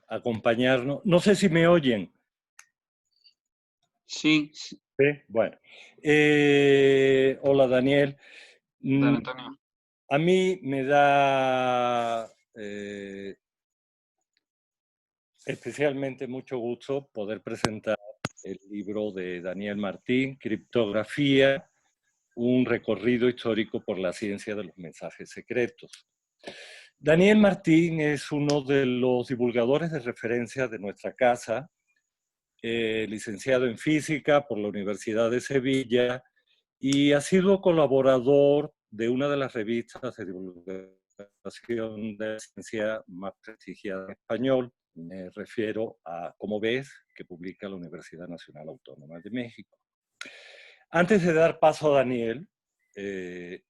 acompañarnos. No sé si me oyen. Sí, sí. ¿Sí? Bueno. Hola, Daniel. Don Antonio. A mí me da especialmente mucho gusto poder presentar el libro de Daniel Martín, Criptografía, un recorrido histórico por la ciencia de los mensajes secretos. Daniel Martín es uno de los divulgadores de referencia de nuestra casa, licenciado en física por la Universidad de Sevilla y ha sido colaborador de una de las revistas de divulgación de la ciencia más prestigiada en español. Me refiero a Como ves, que publica la Universidad Nacional Autónoma de México. Antes de dar paso a Daniel, que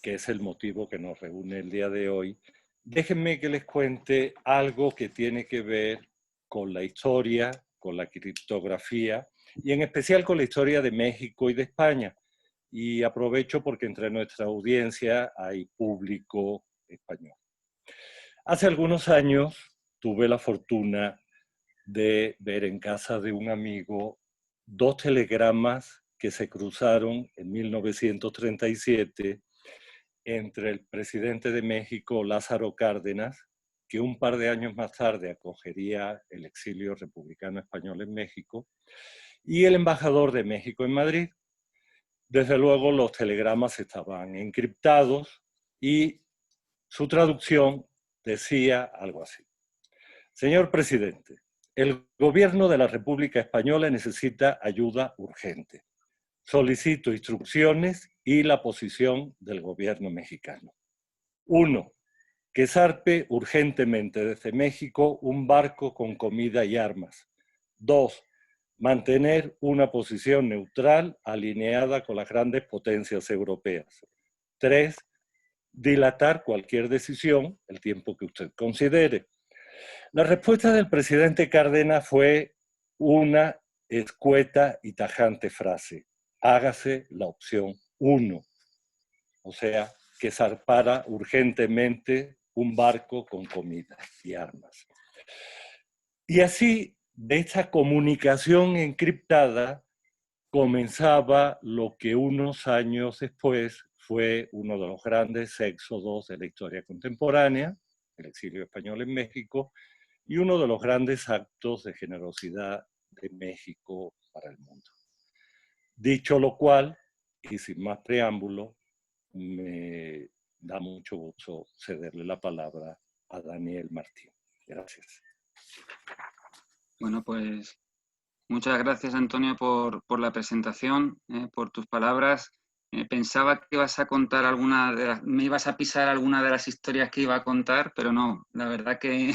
es el motivo que nos reúne el día de hoy, déjenme que les cuente algo que tiene que ver con la historia, con la criptografía y en especial con la historia de México y de España. Y aprovecho porque entre nuestra audiencia hay público español. Hace algunos años tuve la fortuna de ver en casa de un amigo 2 telegramas que se cruzaron en 1937 entre el presidente de México, Lázaro Cárdenas, que un par de años más tarde acogería el exilio republicano español en México, y el embajador de México en Madrid. Desde luego los telegramas estaban encriptados y su traducción decía algo así. Señor presidente, el gobierno de la República Española necesita ayuda urgente. Solicito instrucciones y la posición del gobierno mexicano. 1. Que zarpe urgentemente desde México un barco con comida y armas. 2. Mantener una posición neutral alineada con las grandes potencias europeas. 3. Dilatar cualquier decisión el tiempo que usted considere. La respuesta del presidente Cárdenas fue una escueta y tajante frase. Hágase la opción 1. O sea, que zarpara urgentemente un barco con comida y armas. Y así, de esta comunicación encriptada, comenzaba lo que unos años después fue uno de los grandes éxodos de la historia contemporánea, el exilio español en México, y uno de los grandes actos de generosidad de México para el mundo. Dicho lo cual, y sin más preámbulo, me da mucho gusto cederle la palabra a Daniel Martín. Gracias. Bueno, pues muchas gracias, Antonio, por la presentación, por tus palabras. Pensaba que ibas a contar me ibas a pisar alguna de las historias que iba a contar, pero no, la verdad que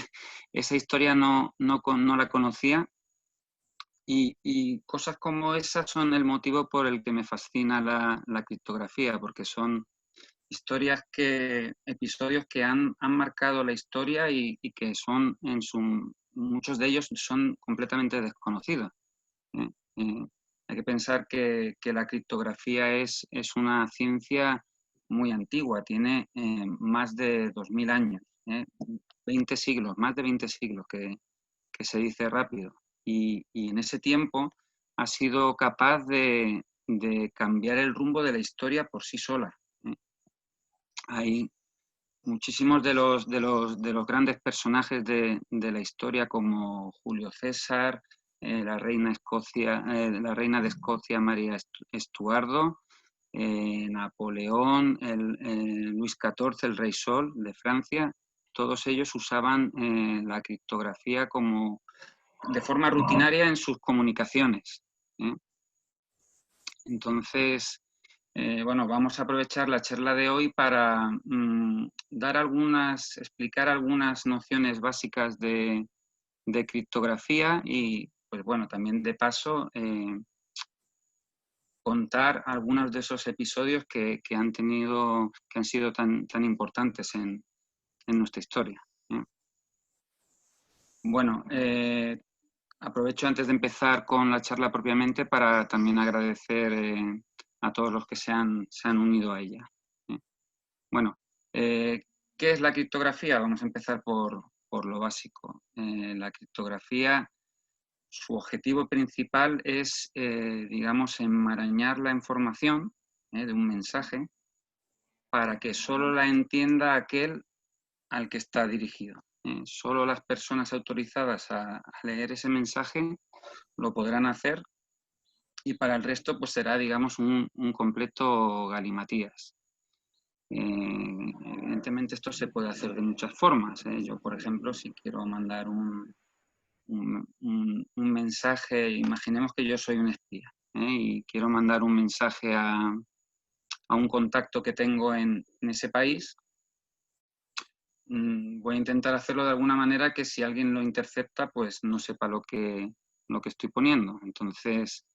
esa historia no la conocía. Y cosas como esas son el motivo por el que me fascina la criptografía, porque son episodios que han marcado la historia y que son muchos de ellos son completamente desconocidos. Hay que pensar que la criptografía es una ciencia muy antigua, tiene más de 2000 años, 20 siglos, más de 20 siglos, que se dice rápido. Y en ese tiempo ha sido capaz de cambiar el rumbo de la historia por sí sola. Hay muchísimos de los grandes personajes de la historia, como Julio César, la reina de Escocia María Estuardo, Napoleón, Luis XIV, el rey Sol de Francia. Todos ellos usaban la criptografía de forma rutinaria en sus comunicaciones. Entonces, bueno, vamos a aprovechar la charla de hoy para explicar algunas nociones básicas de criptografía y, pues bueno, también de paso contar algunos de esos episodios que han sido tan importantes en nuestra historia. Bueno, aprovecho antes de empezar con la charla propiamente para también agradecer a todos los que se han unido a ella. Bueno, ¿qué es la criptografía? Vamos a empezar por por lo básico. La criptografía, su objetivo principal es, digamos, enmarañar la información de un mensaje para que solo la entienda aquel al que está dirigido. Solo las personas autorizadas a leer ese mensaje lo podrán hacer, y para el resto pues será, digamos, un completo galimatías. Evidentemente esto se puede hacer de muchas formas. Yo, por ejemplo, si quiero mandar un mensaje, imaginemos que yo soy un espía, y quiero mandar un mensaje a un contacto que tengo en ese país, voy a intentar hacerlo de alguna manera que si alguien lo intercepta, pues no sepa lo que estoy poniendo. Entonces,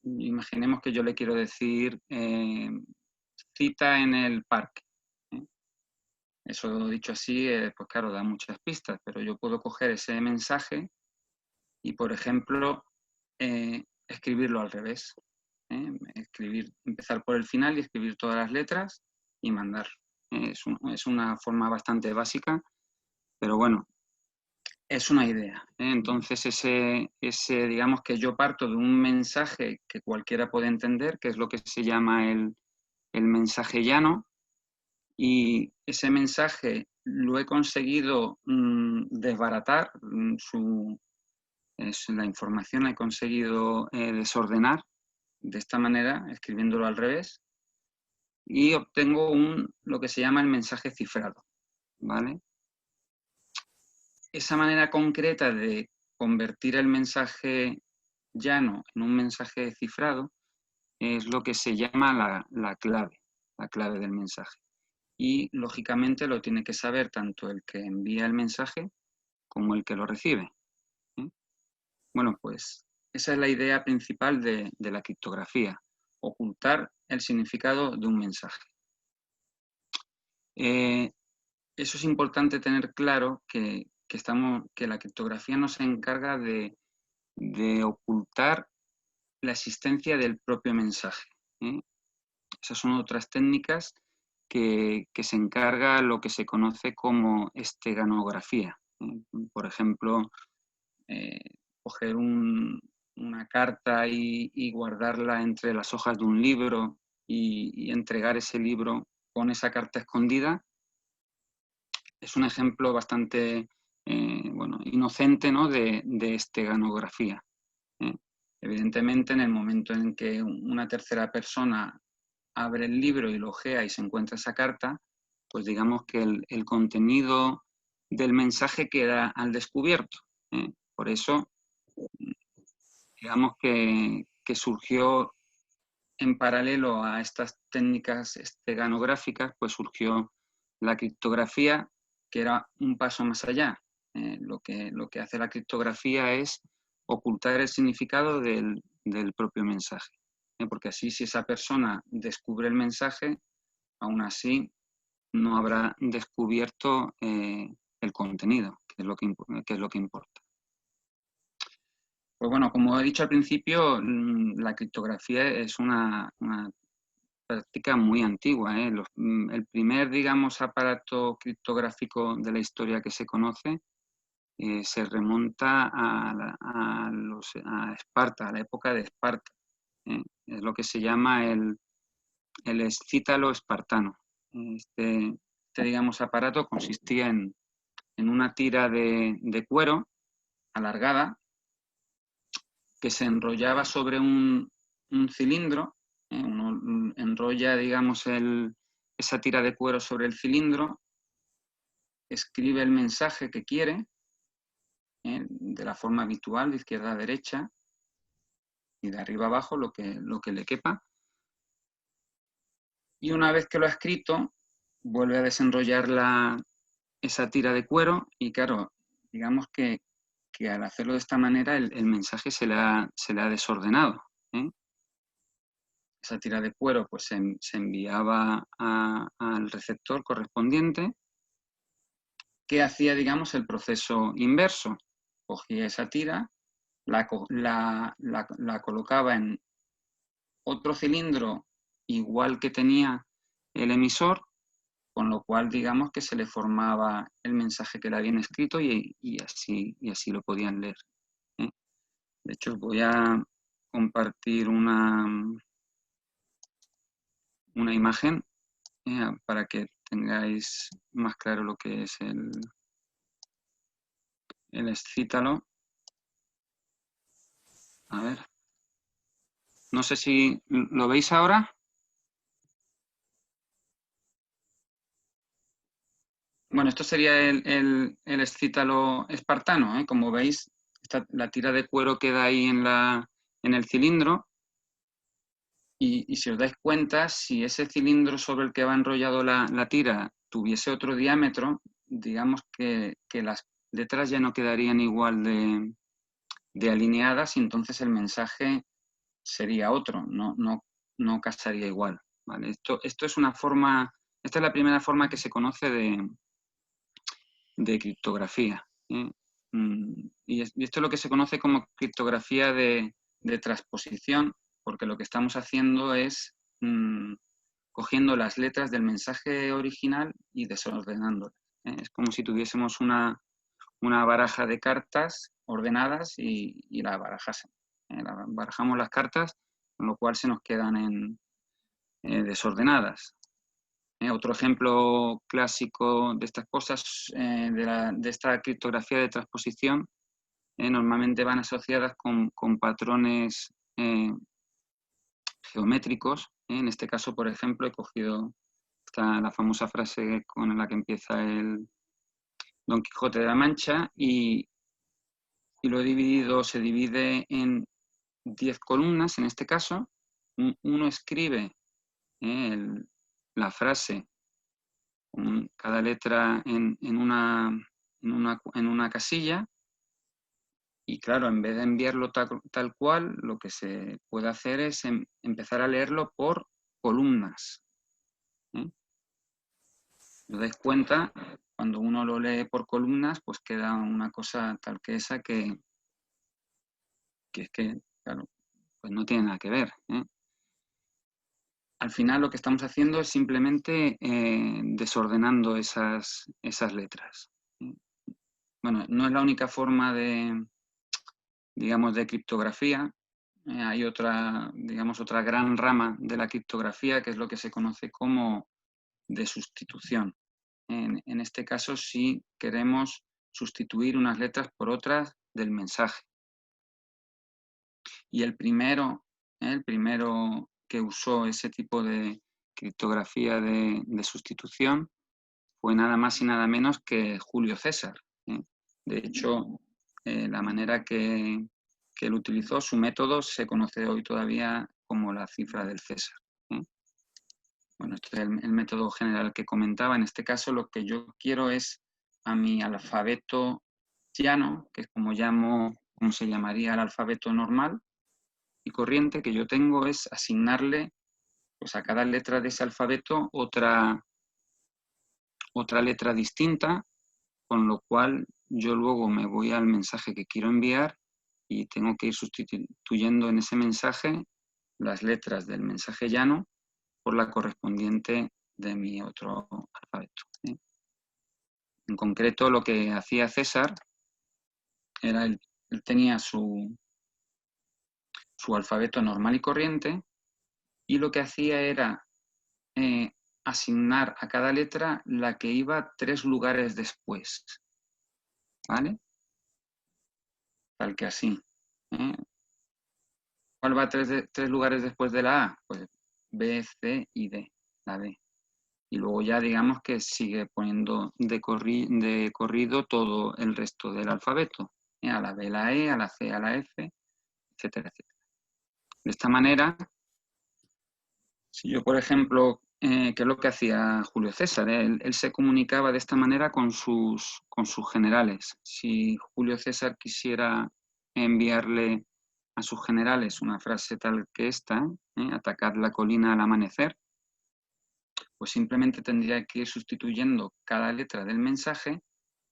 imaginemos que yo le quiero decir cita en el parque. Eso dicho así, pues claro, da muchas pistas, pero yo puedo coger ese mensaje y, por ejemplo, escribirlo al revés. Empezar por el final y escribir todas las letras y mandar. Es una forma bastante básica, pero bueno, es una idea. Entonces, digamos que yo parto de un mensaje que cualquiera puede entender, que es lo que se llama el mensaje llano, y ese mensaje lo he conseguido desbaratar, la información la he conseguido desordenar de esta manera, escribiéndolo al revés, y obtengo lo que se llama el mensaje cifrado, ¿vale? Esa manera concreta de convertir el mensaje llano en un mensaje cifrado es lo que se llama la clave del mensaje. Y, lógicamente, lo tiene que saber tanto el que envía el mensaje como el que lo recibe. Bueno, pues esa es la idea principal de la criptografía, ocultar el significado de un mensaje. Eso es importante tener claro, que la criptografía no se encarga de ocultar la existencia del propio mensaje. Esas son otras técnicas que se encarga lo que se conoce como esteganografía. Por ejemplo, coger una carta y guardarla entre las hojas de un libro y entregar ese libro con esa carta escondida. Es un ejemplo bastante inocente, ¿no?, de esteganografía. Evidentemente, en el momento en que una tercera persona abre el libro y lo ojea y se encuentra esa carta, pues digamos que el contenido del mensaje queda al descubierto. Por eso, digamos que surgió en paralelo a estas técnicas esteganográficas, pues surgió la criptografía, que era un paso más allá. Lo que hace la criptografía es ocultar el significado del propio mensaje. Porque así, si esa persona descubre el mensaje, aún así no habrá descubierto el contenido, que es lo que importa. Pues bueno, como he dicho al principio, la criptografía es una práctica muy antigua. El primer, digamos, aparato criptográfico de la historia que se conoce se remonta a Esparta, a la época de Esparta. Es lo que se llama el escítalo espartano. Este, digamos, aparato consistía en una tira de cuero alargada que se enrollaba sobre un cilindro. Uno enrolla, digamos, esa tira de cuero sobre el cilindro, escribe el mensaje que quiere de la forma habitual, de izquierda a derecha y de arriba a abajo, lo que le quepa. Y una vez que lo ha escrito, vuelve a desenrollar esa tira de cuero y, claro, digamos que al hacerlo de esta manera el mensaje se le ha desordenado. Esa tira de cuero pues se enviaba al receptor correspondiente, que hacía, digamos, el proceso inverso. Cogía esa tira, la colocaba en otro cilindro igual que tenía el emisor, con lo cual digamos que se le formaba el mensaje que le habían escrito y así lo podían leer. De hecho, os voy a compartir una imagen para que tengáis más claro lo que es el excítalo. A ver. No sé si lo veis ahora. Bueno, esto sería el excítalo espartano. Como veis, la tira de cuero queda ahí en el cilindro. Y si os dais cuenta, si ese cilindro sobre el que va enrollado la tira tuviese otro diámetro, digamos que las letras ya no quedarían igual de alineadas y entonces el mensaje sería otro, no casaría igual. ¿Vale? Esto es una forma, esta es la primera forma que se conoce de criptografía. Y esto es lo que se conoce como criptografía de transposición, porque lo que estamos haciendo es cogiendo las letras del mensaje original y desordenándolas. Es como si tuviésemos una baraja de cartas ordenadas y la barajásemos. Barajamos las cartas, con lo cual se nos quedan desordenadas. Otro ejemplo clásico de estas cosas, de esta criptografía de transposición, normalmente van asociadas con patrones geométricos. En este caso, por ejemplo, he cogido la famosa frase con la que empieza el Don Quijote de la Mancha y lo he dividido, se divide en 10 columnas en este caso. Uno escribe la frase, cada letra en una casilla, y claro, en vez de enviarlo tal cual, lo que se puede hacer es empezar a leerlo por columnas. ¿Os dais cuenta? Cuando uno lo lee por columnas, pues queda una cosa tal que esa que es que, claro, pues no tiene nada que ver. Al final lo que estamos haciendo es simplemente desordenando esas letras. Bueno, no es la única forma digamos, de criptografía. Hay otra gran rama de la criptografía, que es lo que se conoce como de sustitución. En este caso, si queremos sustituir unas letras por otras del mensaje. Y el primero que usó ese tipo de criptografía de sustitución fue nada más y nada menos que Julio César. De hecho, la manera que él utilizó, su método, se conoce hoy todavía como la cifra del César. Bueno, este es el método general que comentaba. En este caso, lo que yo quiero es a mi alfabeto llano, que es como se llamaría el alfabeto normal y corriente que yo tengo, es asignarle pues, a cada letra de ese alfabeto otra letra distinta, con lo cual yo luego me voy al mensaje que quiero enviar y tengo que ir sustituyendo en ese mensaje las letras del mensaje llano por la correspondiente de mi otro alfabeto. En concreto, lo que hacía César era, él tenía su alfabeto normal y corriente, y lo que hacía era asignar a cada letra la que iba 3 lugares después. ¿Vale? Tal que así. ¿Cuál va 3 lugares después de la A? Pues B, C y D, la D. Y luego ya digamos que sigue poniendo de corrido todo el resto del alfabeto. A la B la E, a la C a la F, etcétera, etcétera. De esta manera, si yo, por ejemplo, ¿qué es lo que hacía Julio César? Él se comunicaba de esta manera con sus generales. Si Julio César quisiera enviarle a sus generales una frase tal que esta, atacad la colina al amanecer, pues simplemente tendría que ir sustituyendo cada letra del mensaje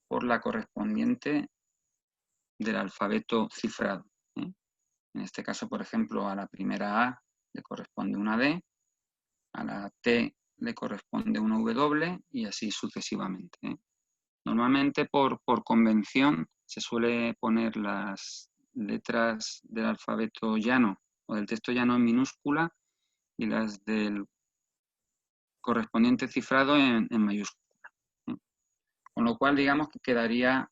por la correspondiente del alfabeto cifrado. En este caso, por ejemplo, a la primera A le corresponde una D, a la T le corresponde una W y así sucesivamente, ¿eh? Normalmente por convención se suele poner las letras del alfabeto llano o del texto llano en minúscula y las del correspondiente cifrado en mayúscula, ¿eh? Con lo cual, digamos que quedaría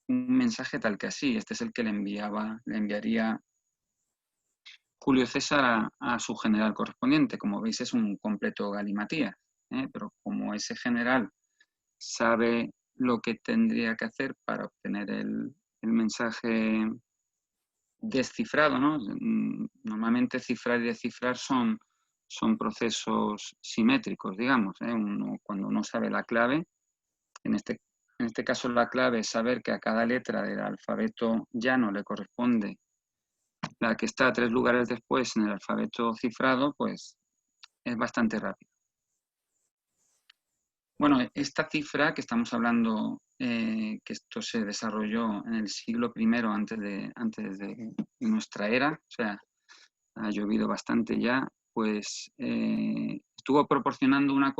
un mensaje tal que así. Este es el que le enviaría Julio César a su general correspondiente. Como veis, es un completo galimatías, ¿eh? Pero como ese general sabe lo que tendría que hacer para obtener el mensaje descifrado, ¿no? Normalmente cifrar y descifrar son procesos simétricos, digamos, ¿eh? Cuando uno sabe la clave, en este caso la clave es saber que a cada letra del alfabeto llano le corresponde la que está 3 lugares después en el alfabeto cifrado, pues es bastante rápido. Bueno, esta cifra que estamos hablando, que esto se desarrolló en el siglo I antes de nuestra era, o sea, ha llovido bastante ya, pues estuvo proporcionando una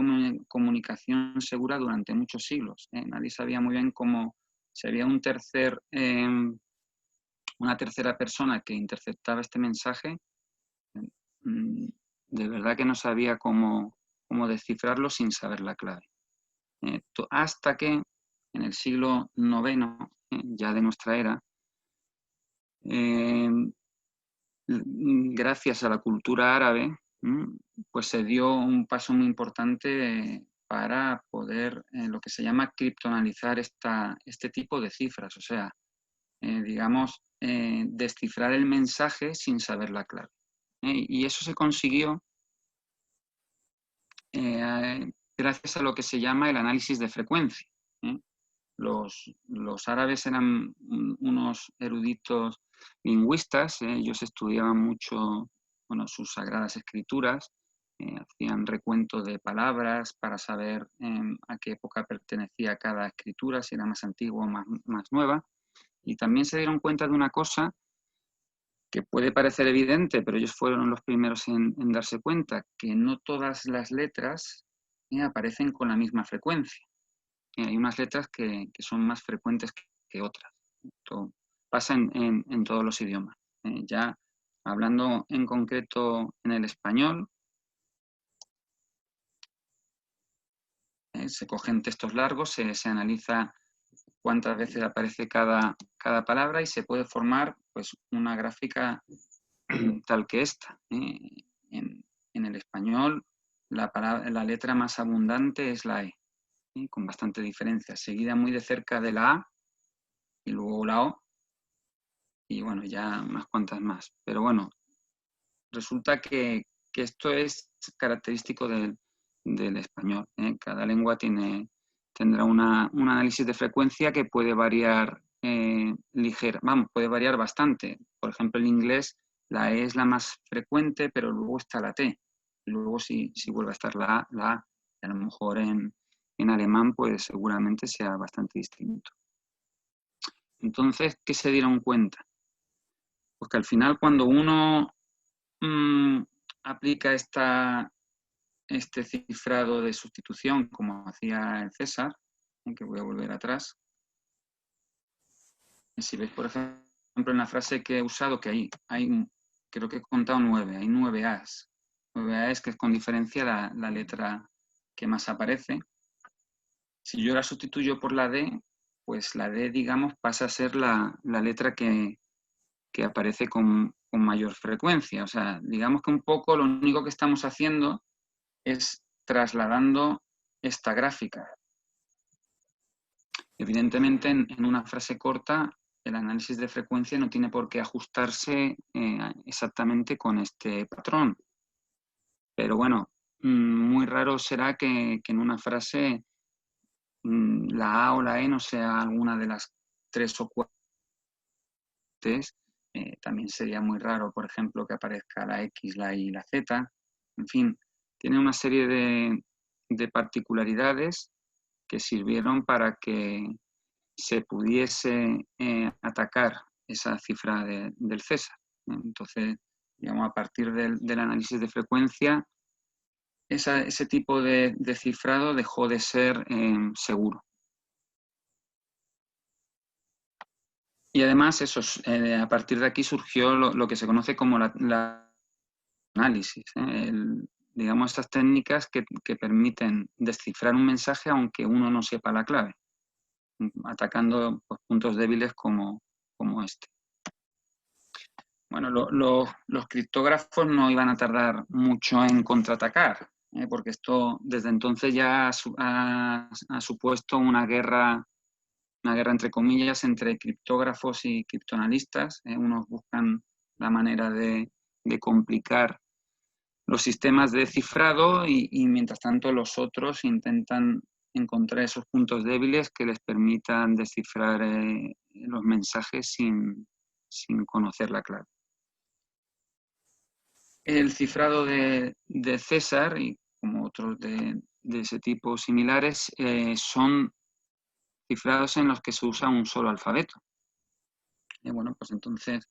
comunicación segura durante muchos siglos, ¿eh? Nadie sabía muy bien cómo, si había una tercera persona que interceptaba este mensaje, de verdad que no sabía cómo descifrarlo sin saber la clave. Hasta que en el siglo IX, ya de nuestra era, gracias a la cultura árabe, pues se dio un paso muy importante para poder lo que se llama criptonalizar este tipo de cifras, o sea, digamos, descifrar el mensaje sin saber la clave. Y eso se consiguió gracias a lo que se llama el análisis de frecuencia. Los árabes eran unos eruditos lingüistas, ellos estudiaban mucho, bueno, sus sagradas escrituras, hacían recuento de palabras para saber a qué época pertenecía cada escritura, si era más antigua o más nueva, y también se dieron cuenta de una cosa que puede parecer evidente, pero ellos fueron los primeros en darse cuenta, que no todas las letras aparecen con la misma frecuencia. Hay unas letras que son más frecuentes que otras. Esto pasa en todos los idiomas. Ya hablando en concreto en el español, se cogen textos largos, se analiza cuántas veces aparece cada palabra y se puede formar pues, una gráfica tal que esta. En el español, la letra más abundante es la E, con bastante diferencia, seguida muy de cerca de la A y luego la O, y bueno, ya unas cuantas más. Pero bueno, resulta que esto es característico del español, ¿eh? Cada lengua tendrá un análisis de frecuencia que puede variar puede variar bastante. Por ejemplo, en inglés la E es la más frecuente, pero luego está la T. Y luego si vuelve a estar la A, y a lo mejor en alemán pues seguramente sea bastante distinto. Entonces, ¿qué se dieron cuenta? Pues que al final cuando uno aplica este cifrado de sustitución como hacía el César, que voy a volver atrás. Si veis, por ejemplo, en la frase que he usado, que hay creo que he contado 9, hay 9 A's. 9 A's, que es con diferencia la letra que más aparece. Si yo la sustituyo por la D, pues la D, digamos, pasa a ser la letra que aparece con mayor frecuencia. O sea, digamos que un poco lo único que estamos haciendo es trasladando esta gráfica. Evidentemente, en una frase corta, el análisis de frecuencia no tiene por qué ajustarse exactamente con este patrón. Pero bueno, muy raro será que en una frase la A o la E no sea alguna de las 3 o 4. También sería muy raro, por ejemplo, que aparezca la X, la Y y la Z. En fin, tiene una serie de particularidades que sirvieron para que se pudiese atacar esa cifra del César. Entonces, digamos, a partir del análisis de frecuencia, ese tipo de cifrado dejó de ser seguro. Y además, a partir de aquí surgió lo que se conoce como la análisis. Digamos, estas técnicas que permiten descifrar un mensaje aunque uno no sepa la clave, atacando pues, puntos débiles como este. Bueno, los criptógrafos no iban a tardar mucho en contraatacar, porque esto desde entonces ya ha supuesto una guerra entre comillas entre criptógrafos y criptoanalistas. Unos buscan la manera de complicar los sistemas de cifrado y mientras tanto los otros intentan encontrar esos puntos débiles que les permitan descifrar los mensajes sin conocer la clave. El cifrado de César y como otros de ese tipo similares son cifrados en los que se usa un solo alfabeto. Bueno, pues entonces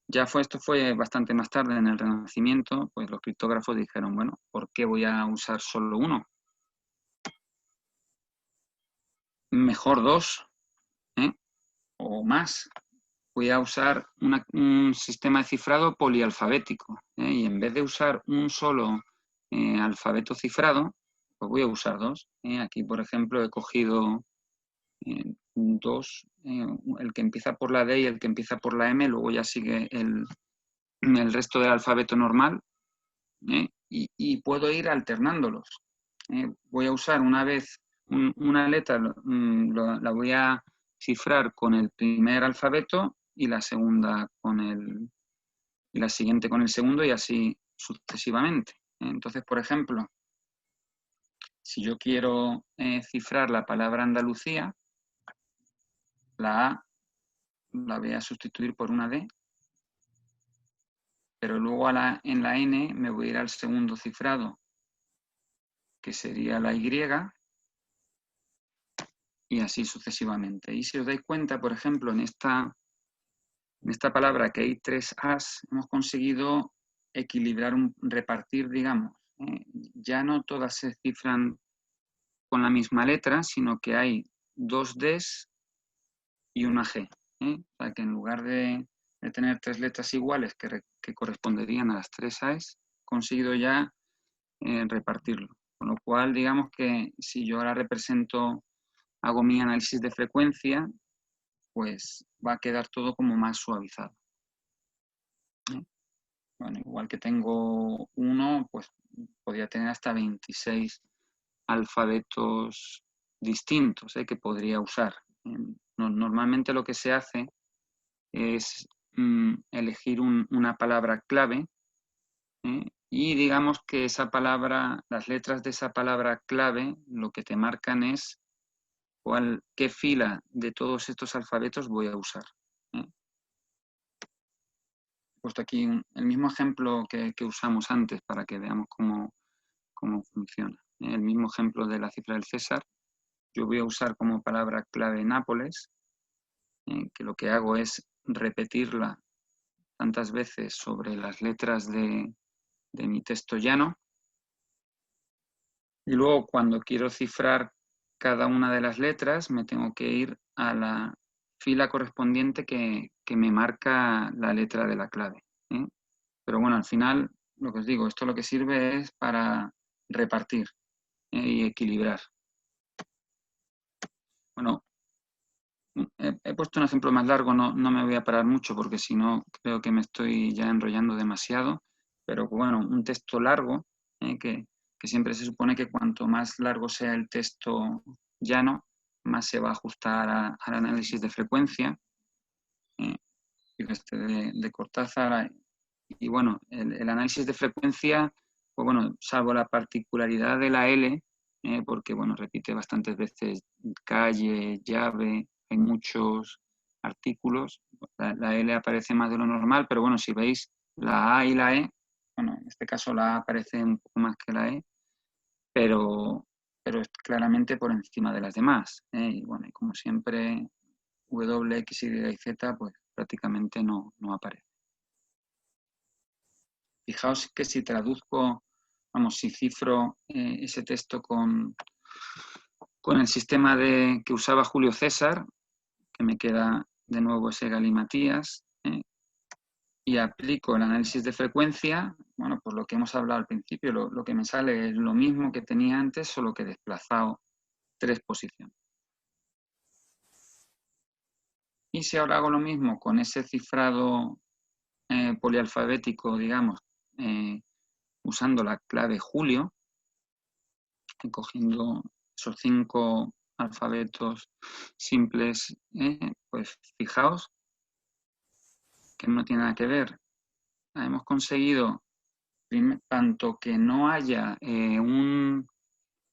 esto fue bastante más tarde en el Renacimiento, pues los criptógrafos dijeron, bueno, ¿por qué voy a usar solo uno? Mejor dos, o más. Voy a usar un sistema de cifrado polialfabético, y en vez de usar un solo alfabeto cifrado, pues voy a usar dos. Aquí, por ejemplo, he cogido dos, el que empieza por la D y el que empieza por la M, luego ya sigue el resto del alfabeto normal, y puedo ir alternándolos. Voy a usar una vez una letra, la voy a cifrar con el primer alfabeto y la segunda y la siguiente con el segundo y así sucesivamente. Entonces, por ejemplo, si yo quiero cifrar la palabra Andalucía, la A la voy a sustituir por una D, pero luego en la N me voy a ir al segundo cifrado, que sería la Y, y así sucesivamente. Y si os dais cuenta, por ejemplo, en esta palabra que hay 3 As, hemos conseguido equilibrar, repartir, digamos. Ya no todas se cifran con la misma letra, sino que hay 2 Ds y una G. O sea que en lugar de tener 3 letras iguales que corresponderían a las 3 As, he conseguido ya repartirlo. Con lo cual, digamos que si yo ahora hago mi análisis de frecuencia, pues va a quedar todo como más suavizado. Bueno, igual que tengo uno, pues podría tener hasta 26 alfabetos distintos que podría usar. Normalmente lo que se hace es elegir una palabra clave, y digamos que esa palabra, las letras de esa palabra clave, lo que te marcan es qué fila de todos estos alfabetos voy a usar. He puesto aquí el mismo ejemplo que usamos antes para que veamos cómo funciona. El mismo ejemplo de la cifra del César. Yo voy a usar como palabra clave Nápoles, que lo que hago es repetirla tantas veces sobre las letras de mi texto llano. Y luego cuando quiero cifrar cada una de las letras, me tengo que ir a la fila correspondiente que me marca la letra de la clave. Pero bueno, al final, lo que os digo, esto lo que sirve es para repartir y equilibrar. Bueno, he puesto un ejemplo más largo, no me voy a parar mucho porque si no creo que me estoy ya enrollando demasiado, pero bueno, un texto largo, que siempre se supone que cuanto más largo sea el texto llano, más se va a ajustar al análisis de frecuencia, de Cortázar. Y bueno, el análisis de frecuencia, pues bueno, salvo la particularidad de la L, porque bueno, repite bastantes veces calle, llave, hay muchos artículos, la L aparece más de lo normal, pero bueno, si veis la A y la E, bueno, en este caso la A aparece un poco más que la E, pero es claramente por encima de las demás. Y bueno, y como siempre, W, X, Y, Z, pues prácticamente no aparece. Fijaos que si traduzco vamos, si cifro ese texto con el sistema que usaba Julio César, que me queda de nuevo ese galimatías, y aplico el análisis de frecuencia, bueno, pues lo que hemos hablado al principio, lo que me sale es lo mismo que tenía antes, solo que desplazado 3 posiciones. Y si ahora hago lo mismo con ese cifrado polialfabético, digamos, usando la clave Julio, cogiendo esos 5 alfabetos simples, pues fijaos que no tiene nada que ver. Hemos conseguido tanto que no haya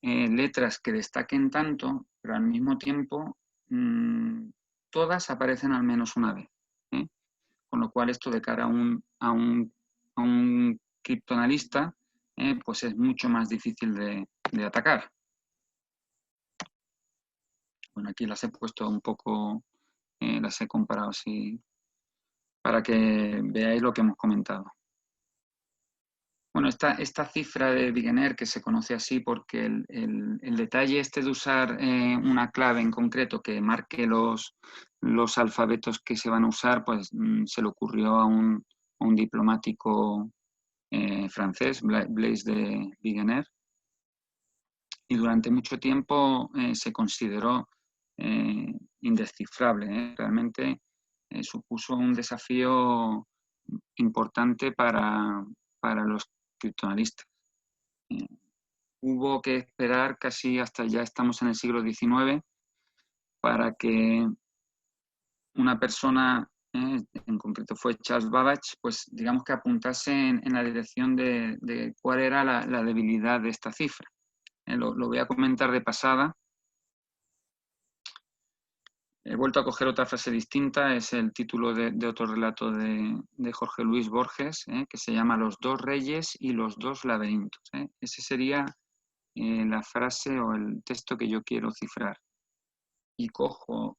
letras que destaquen tanto, pero al mismo tiempo todas aparecen al menos una vez. Con lo cual esto de cara a un criptoanalista pues es mucho más difícil de atacar. Bueno, aquí las he puesto un poco, las he comparado así para que veáis lo que hemos comentado. Bueno, esta cifra de Wegener, que se conoce así porque el detalle este de usar una clave en concreto que marque los alfabetos que se van a usar, pues se le ocurrió a un diplomático francés, Blaise de Wegener, y durante mucho tiempo se consideró indescifrable. Realmente supuso un desafío importante para los criptoanalistas. Hubo que esperar casi hasta ya estamos en el siglo XIX para que una persona, en concreto fue Charles Babbage, pues digamos que apuntase en la dirección de cuál era la debilidad de esta cifra. Lo voy a comentar de pasada. He vuelto a coger otra frase distinta, es el título de otro relato de Jorge Luis Borges, que se llama Los dos reyes y los dos laberintos. Ese sería la frase o el texto que yo quiero cifrar. Y cojo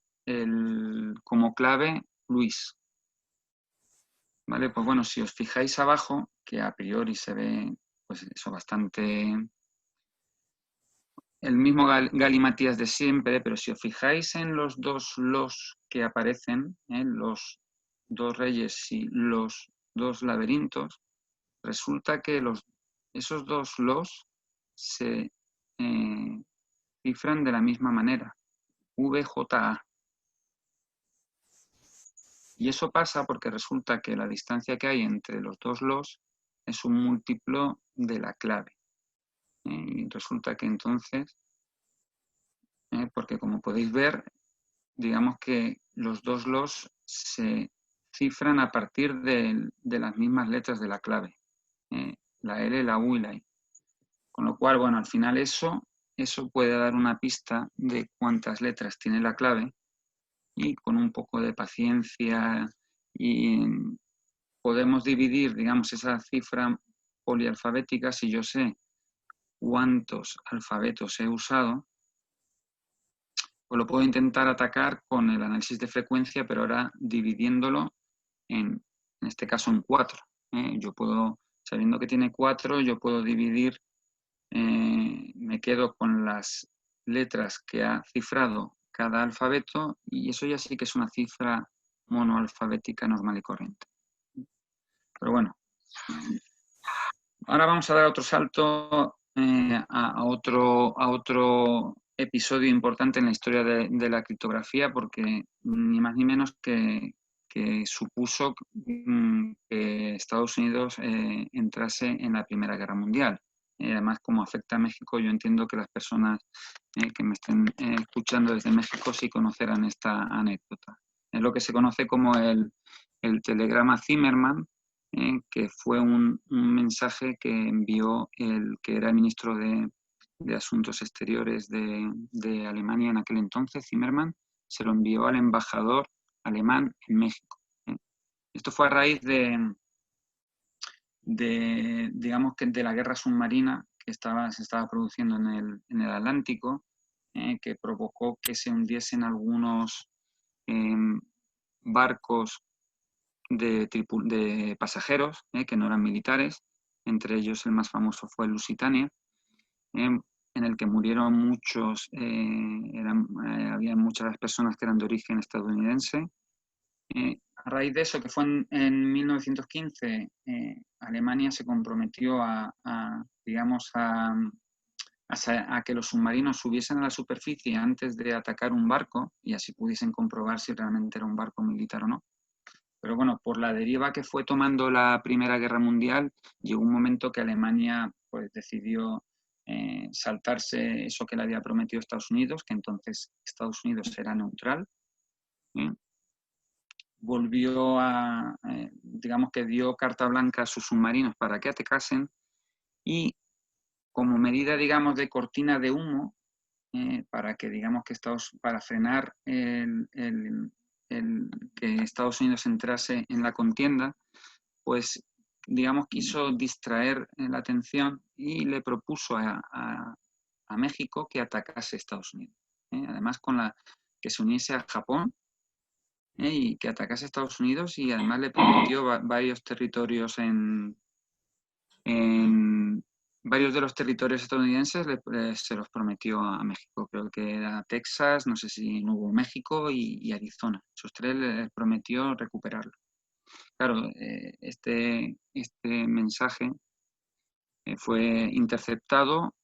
como clave Luis. ¿Vale? Pues bueno, si os fijáis abajo, que a priori se ve pues eso bastante el mismo galimatías de siempre, pero si os fijáis en los dos los que aparecen, los dos reyes y los dos laberintos, resulta que esos dos los se cifran de la misma manera, VJA. Y eso pasa porque resulta que la distancia que hay entre los dos los es un múltiplo de la clave. Y resulta que entonces, porque como podéis ver, digamos que los dos los se cifran a partir de las mismas letras de la clave, la L, la U y la I. Con lo cual, bueno, al final eso puede dar una pista de cuántas letras tiene la clave y con un poco de paciencia y podemos dividir, digamos, esa cifra polialfabética. Si yo sé cuántos alfabetos he usado, pues lo puedo intentar atacar con el análisis de frecuencia, pero ahora dividiéndolo en este caso en 4. Yo puedo, sabiendo que tiene 4, yo puedo dividir, me quedo con las letras que ha cifrado cada alfabeto y eso ya sí que es una cifra monoalfabética normal y corriente. Pero bueno, ahora vamos a dar otro salto a otro episodio importante en la historia de la criptografía, porque ni más ni menos que supuso que Estados Unidos entrase en la Primera Guerra Mundial. Además, como afecta a México, yo entiendo que las personas que me estén escuchando desde México sí conocerán esta anécdota. Es lo que se conoce como el telegrama Zimmermann, que fue un mensaje que envió el que era el ministro de Asuntos Exteriores de Alemania en aquel entonces, Zimmermann, se lo envió al embajador alemán en México. Esto fue a raíz digamos que de la guerra submarina que se estaba produciendo en el Atlántico, que provocó que se hundiesen algunos barcos de pasajeros, que no eran militares, entre ellos el más famoso fue el Lusitania, en el que murieron muchos, había muchas personas que eran de origen estadounidense. A raíz de eso, que fue en 1915, Alemania se comprometió digamos, a que los submarinos subiesen a la superficie antes de atacar un barco y así pudiesen comprobar si realmente era un barco militar o no. Pero bueno, por la deriva que fue tomando la Primera Guerra Mundial, llegó un momento que Alemania pues, decidió saltarse eso que le había prometido Estados Unidos, que entonces Estados Unidos era neutral. Volvió digamos que dio carta blanca a sus submarinos para que atacasen y como medida, digamos, de cortina de humo, para que, digamos, para frenar que Estados Unidos entrase en la contienda, pues, digamos, quiso distraer la atención y le propuso a México que atacase a Estados Unidos. Además, que se uniese a Japón y que atacase a Estados Unidos y además le prometió varios territorios varios de los territorios estadounidenses se los prometió a México. Creo que era Texas, no sé si Nuevo México y Arizona. Esos tres les prometió recuperarlo. Claro, este mensaje fue interceptado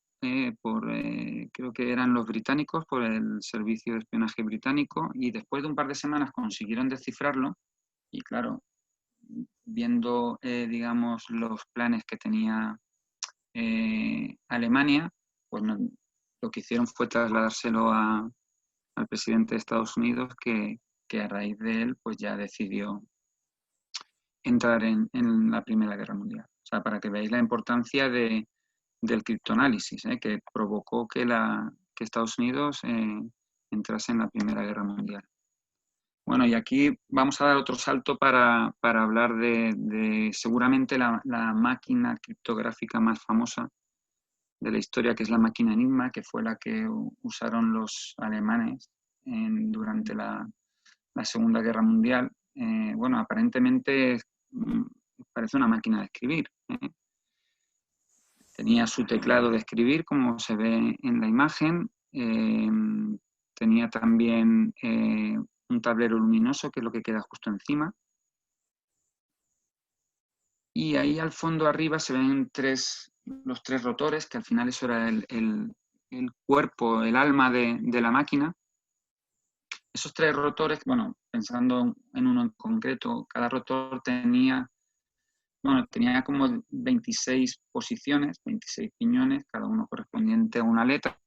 creo que eran los británicos, por el servicio de espionaje británico, y después de un par de semanas consiguieron descifrarlo y claro, viendo, digamos, los planes que tenía Alemania, pues lo que hicieron fue trasladárselo al presidente de Estados Unidos, que a raíz de él pues ya decidió entrar en la Primera Guerra Mundial. O sea, para que veáis la importancia del criptoanálisis, que provocó que Estados Unidos entrase en la Primera Guerra Mundial. Bueno, y aquí vamos a dar otro salto para hablar de seguramente la máquina criptográfica más famosa de la historia, que es la máquina Enigma, que fue la que usaron los alemanes durante la Segunda Guerra Mundial. Bueno, aparentemente parece una máquina de escribir. Tenía su teclado de escribir, como se ve en la imagen. Tenía también un tablero luminoso, que es lo que queda justo encima. Y ahí al fondo arriba se ven los tres rotores, que al final eso era el cuerpo, el alma de la máquina. Esos tres rotores, bueno, pensando en uno en concreto, cada rotor tenía como 26 posiciones, 26 piñones, cada uno correspondiente a una letra,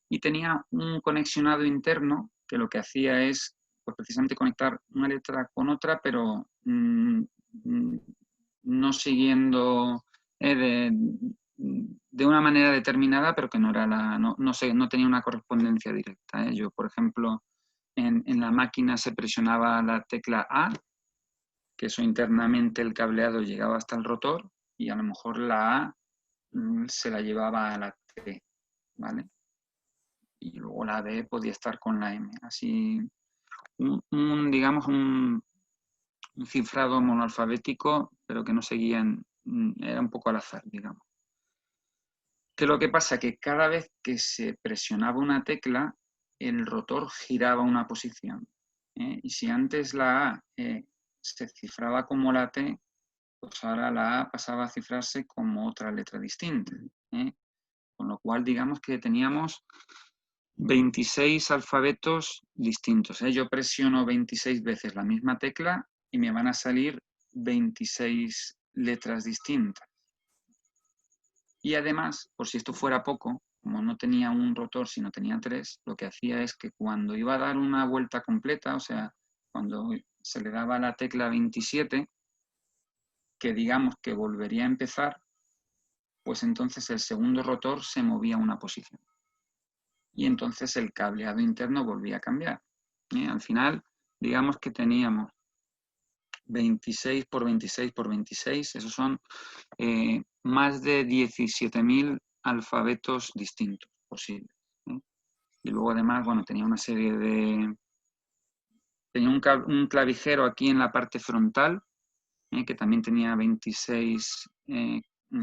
y tenía un conexionado interno que lo que hacía es pues, precisamente conectar una letra con otra, pero no siguiendo de una manera determinada, pero que no era no tenía una correspondencia directa. Yo, por ejemplo, en la máquina se presionaba la tecla A, que eso internamente el cableado llegaba hasta el rotor, y a lo mejor la A se la llevaba a la T, ¿vale? Y luego la D podía estar con la M. Así, digamos, un cifrado monoalfabético, pero que no seguían, era un poco al azar, digamos. ¿Qué es lo que pasa? Que cada vez que se presionaba una tecla, el rotor giraba una posición. Y si antes la A se cifraba como la T, pues ahora la A pasaba a cifrarse como otra letra distinta. Con lo cual, digamos que teníamos 26 alfabetos distintos. Yo presiono 26 veces la misma tecla y me van a salir 26 letras distintas. Y además, por si esto fuera poco, como no tenía un rotor, sino tenía tres, lo que hacía es que cuando iba a dar una vuelta completa, o sea, cuando se le daba la tecla 27, que digamos que volvería a empezar, pues entonces el segundo rotor se movía una posición. Y entonces el cableado interno volvía a cambiar. Al final, digamos que teníamos 26 por 26 por 26, esos son más de 17.000 alfabetos distintos posibles. Y luego además, bueno, tenía una serie de... Tenía un clavijero aquí en la parte frontal, que también tenía 26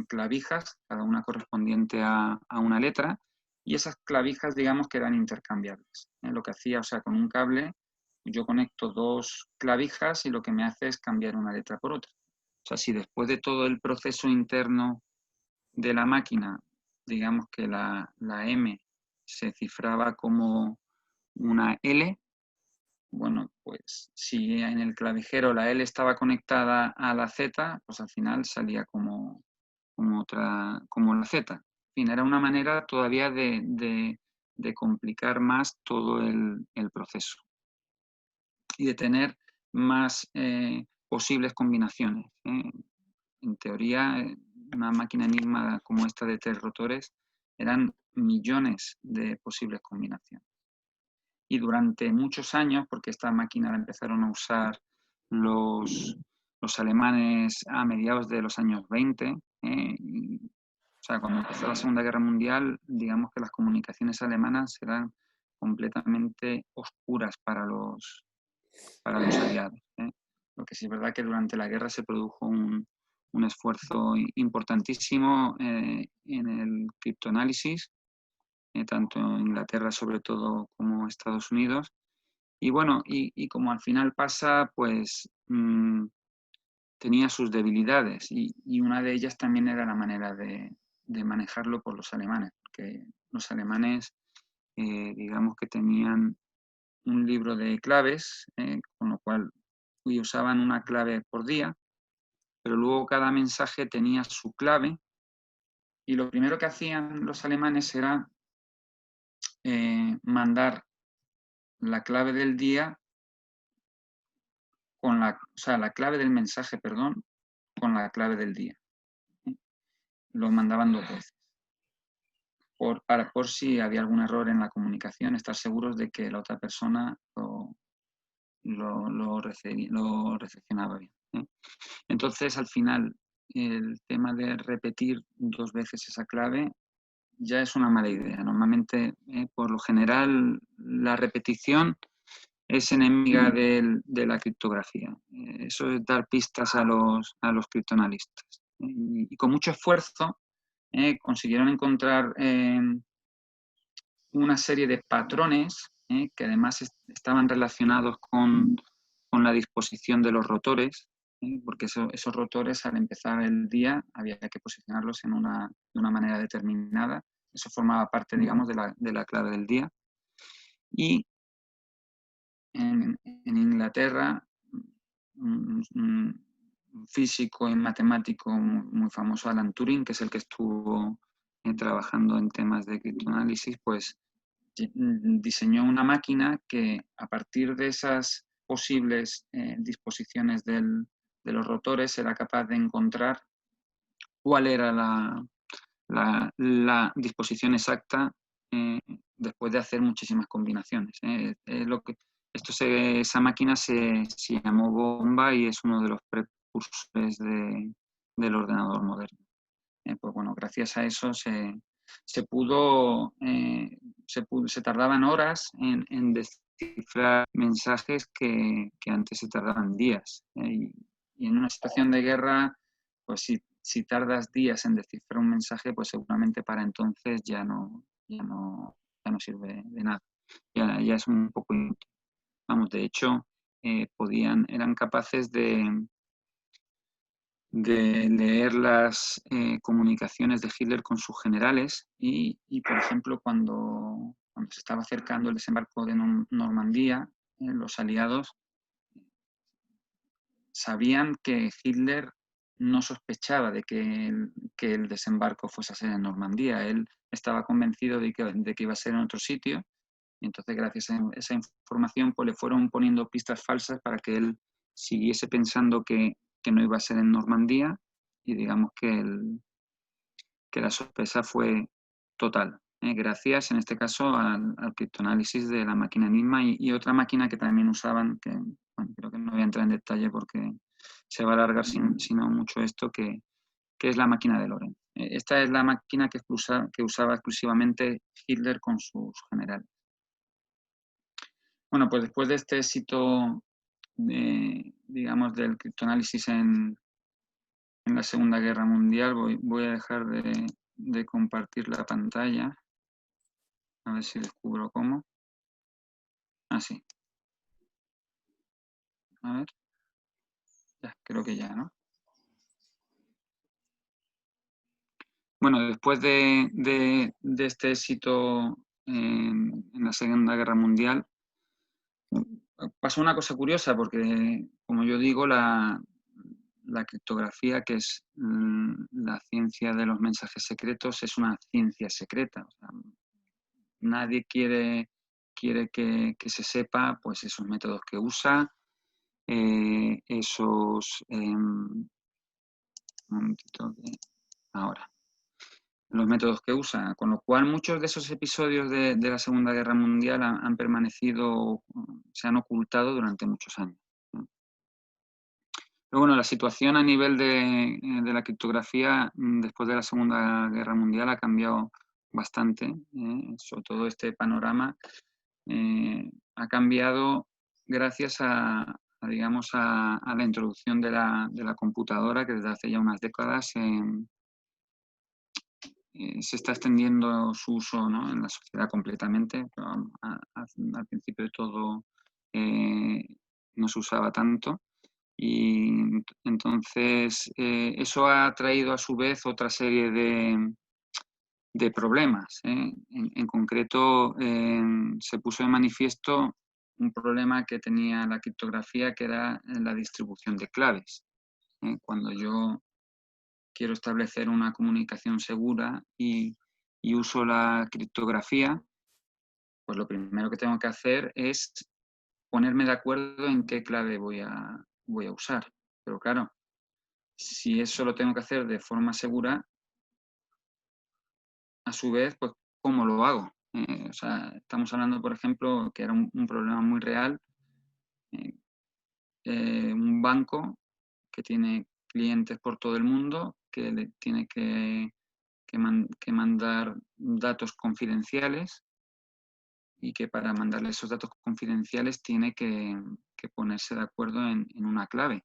clavijas, cada una correspondiente a una letra, y esas clavijas, digamos, que eran intercambiables. Lo que hacía, o sea, con un cable, yo conecto dos clavijas y lo que me hace es cambiar una letra por otra. O sea, si después de todo el proceso interno de la máquina, digamos que la M se cifraba como una L, bueno, pues si en el clavijero la L estaba conectada a la Z, pues al final salía como la Z. En fin, era una manera todavía de complicar más todo el proceso y de tener más posibles combinaciones. En teoría, una máquina Enigma como esta de 3 rotores eran millones de posibles combinaciones. Y durante muchos años, porque esta máquina la empezaron a usar los alemanes a mediados de los años 20, o sea, cuando empezó la Segunda Guerra Mundial, digamos que las comunicaciones alemanas eran completamente oscuras para los aliados. Lo que sí es verdad que durante la guerra se produjo un esfuerzo importantísimo en el criptoanálisis, tanto en Inglaterra sobre todo como Estados Unidos. Y bueno, y como al final pasa, pues tenía sus debilidades y una de ellas también era la manera de manejarlo por los alemanes, porque los alemanes, digamos que tenían un libro de claves, con lo cual usaban una clave por día, pero luego cada mensaje tenía su clave y lo primero que hacían los alemanes era mandar la clave del día con la clave del mensaje, perdón, con la clave del día. Lo mandaban 2 veces. Por si había algún error en la comunicación, estar seguros de que la otra persona lo recepcionaba bien. Entonces, al final, el tema de repetir 2 veces esa clave ya es una mala idea. Normalmente, por lo general, la repetición es enemiga de la criptografía. Eso es dar pistas a los criptoanalistas. Y con mucho esfuerzo consiguieron encontrar una serie de patrones que además estaban relacionados con la disposición de los rotores, porque esos rotores al empezar el día había que posicionarlos de una manera determinada. Eso formaba parte, digamos, de la clave del día. Y en Inglaterra, un físico y matemático muy famoso, Alan Turing, que es el que estuvo trabajando en temas de criptoanálisis, pues diseñó una máquina que a partir de esas posibles disposiciones de los rotores era capaz de encontrar cuál era la disposición exacta después de hacer muchísimas combinaciones. Esa máquina se llamó bomba y es uno de los precursores del ordenador moderno. Pues bueno, gracias a eso se tardaban horas en descifrar mensajes que antes se tardaban días. Y en una situación de guerra, pues si tardas días en descifrar un mensaje, pues seguramente para entonces ya no sirve de nada. Ya es un poco inútil. Vamos, de hecho, eran capaces de leer las comunicaciones de Hitler con sus generales y por ejemplo, cuando se estaba acercando el desembarco de Normandía, los aliados sabían que Hitler no sospechaba de que el desembarco fuese a ser en Normandía. Él estaba convencido de que iba a ser en otro sitio. Y entonces, gracias a esa información, pues le fueron poniendo pistas falsas para que él siguiese pensando que no iba a ser en Normandía y digamos que la sorpresa fue total. Gracias, en este caso, al criptoanálisis de la máquina Enigma y otra máquina que también usaban, que bueno, creo que no voy a entrar en detalle porque se va a alargar si no mucho esto, que es la máquina de Lorentz. Esta es la máquina que usaba exclusivamente Hitler con sus generales. Bueno, pues después de este éxito, digamos, del criptoanálisis en en la Segunda Guerra Mundial. Voy a dejar de compartir la pantalla. A ver si descubro cómo. Así. A ver. Ya, creo que ya, ¿no? Bueno, después de este éxito en la Segunda Guerra Mundial, pasó una cosa curiosa porque, como yo digo, la criptografía, que es la ciencia de los mensajes secretos, es una ciencia secreta. O sea, nadie quiere que se sepa pues, esos métodos que usa, un momentito ahora, los métodos que usa, con lo cual muchos de esos episodios de la Segunda Guerra Mundial han permanecido, se han ocultado durante muchos años. Pero bueno, la situación a nivel de la criptografía después de la Segunda Guerra Mundial ha cambiado bastante, sobre todo este panorama ha cambiado gracias digamos, a la introducción de la computadora, que desde hace ya unas décadas se está extendiendo su uso, ¿no?, en la sociedad completamente. Pero al principio de todo no se usaba tanto. Y entonces eso ha traído a su vez otra serie de problemas. En concreto, se puso de manifiesto un problema que tenía la criptografía, que era la distribución de claves. Cuando yo quiero establecer una comunicación segura y uso la criptografía, pues lo primero que tengo que hacer es ponerme de acuerdo en qué clave voy a usar. Pero claro, si eso lo tengo que hacer de forma segura, a su vez, pues, ¿cómo lo hago? O sea, estamos hablando, por ejemplo, que era un problema muy real, un banco que tiene clientes por todo el mundo, que le tiene que mandar datos confidenciales y que para mandarle esos datos confidenciales tiene que ponerse de acuerdo en una clave.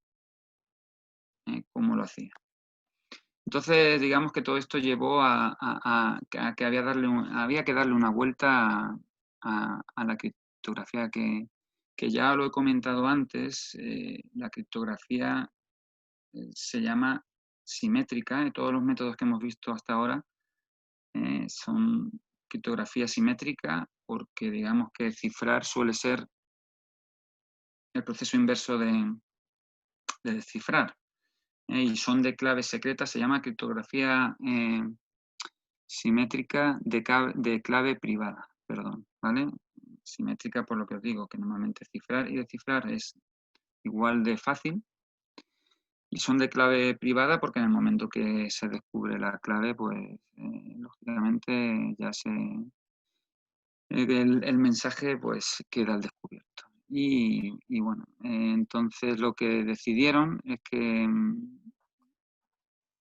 ¿Cómo lo hacía? Entonces, digamos que todo esto llevó a que había que darle una vuelta a la criptografía, que ya lo he comentado antes. La criptografía se llama simétrica, y todos los métodos que hemos visto hasta ahora son criptografía simétrica, porque digamos que cifrar suele ser el proceso inverso de descifrar. Y son de claves secretas. Se llama criptografía simétrica de clave privada, perdón, ¿vale? Simétrica, por lo que os digo, que normalmente cifrar y descifrar es igual de fácil, y son de clave privada porque en el momento que se descubre la clave, pues lógicamente ya el mensaje pues queda al descubierto. Y bueno, entonces lo que decidieron es que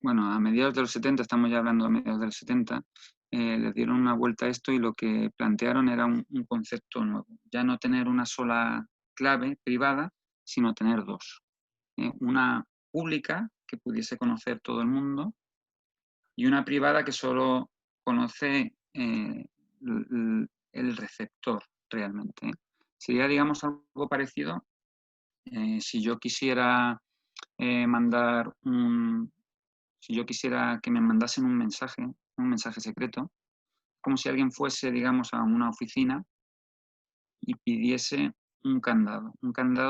bueno, a mediados de los 70, estamos ya hablando de mediados de los 70, le dieron una vuelta a esto y lo que plantearon era un concepto nuevo. Ya no tener una sola clave privada, sino tener dos. Una pública que pudiese conocer todo el mundo y una privada que solo conoce el receptor realmente. Sería, digamos, algo parecido si yo quisiera mandar si yo quisiera que me mandasen un mensaje secreto, como si alguien fuese, digamos, a una oficina y pidiese un candado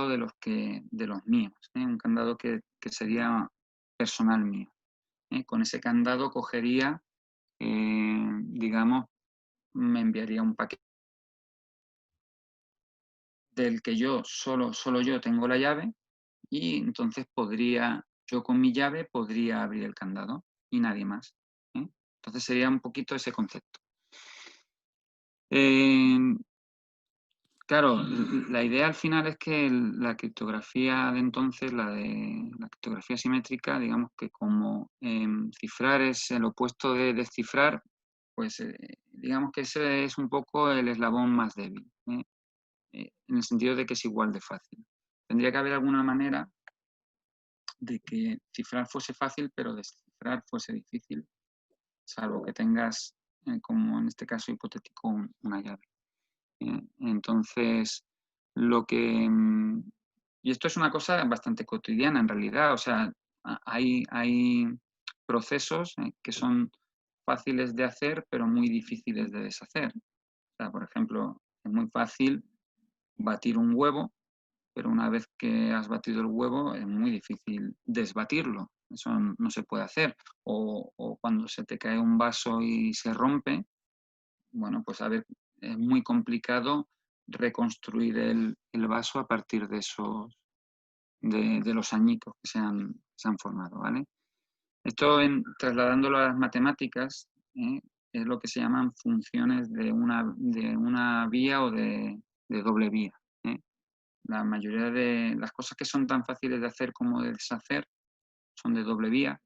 de los míos, un candado que sería personal mío. Con ese candado cogería, digamos, me enviaría un paquete del que solo yo tengo la llave, y entonces yo con mi llave podría abrir el candado y nadie más. Entonces sería un poquito ese concepto. Claro, la idea al final es que la criptografía de entonces, la criptografía simétrica, digamos que como cifrar es el opuesto de descifrar, pues digamos que ese es un poco el eslabón más débil, en el sentido de que es igual de fácil. Tendría que haber alguna manera de que cifrar fuese fácil, pero descifrar fuese difícil, salvo que tengas, como en este caso hipotético, una llave. Entonces, y esto es una cosa bastante cotidiana en realidad, o sea, hay procesos que son fáciles de hacer, pero muy difíciles de deshacer. O sea, por ejemplo, es muy fácil batir un huevo, pero una vez que has batido el huevo es muy difícil desbatirlo. Eso no se puede hacer. O cuando se te cae un vaso y se rompe, bueno, pues a ver, es muy complicado reconstruir el vaso a partir de de los añicos que se han formado, ¿vale? Esto, trasladándolo a las matemáticas, es lo que se llaman funciones de una vía o de doble vía. La mayoría de las cosas que son tan fáciles de hacer como de deshacer son de doble vía.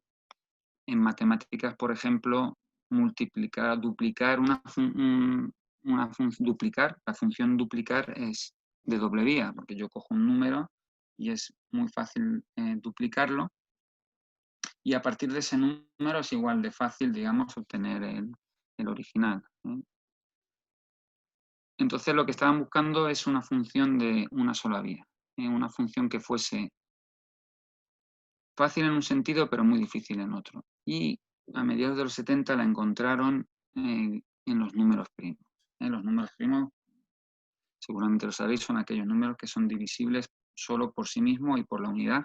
En matemáticas, por ejemplo, duplicar la función duplicar es de doble vía, porque yo cojo un número y es muy fácil duplicarlo, y a partir de ese número es igual de fácil, digamos, obtener el original. Entonces lo que estaban buscando es una función de una sola vía, una función que fuese fácil en un sentido, pero muy difícil en otro. Y a mediados de los 70 la encontraron en los números primos. Los números primos, seguramente lo sabéis, son aquellos números que son divisibles solo por sí mismo y por la unidad.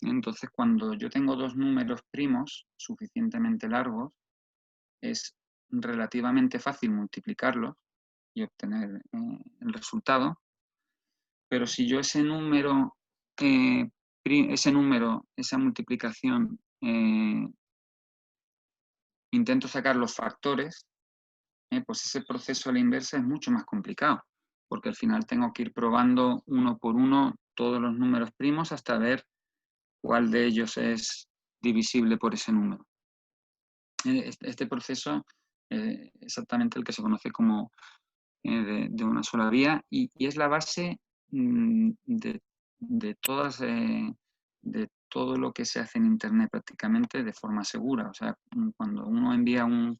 Entonces, cuando yo tengo dos números primos suficientemente largos, es relativamente fácil multiplicarlos y obtener el resultado. Pero si yo esa multiplicación, intento sacar los factores, pues ese proceso a la inversa es mucho más complicado, porque al final tengo que ir probando uno por uno todos los números primos hasta ver cuál de ellos es divisible por ese número. Este proceso es exactamente el que se conoce como de una sola vía y es la base de todo lo que se hace en Internet prácticamente de forma segura. O sea, cuando uno envía un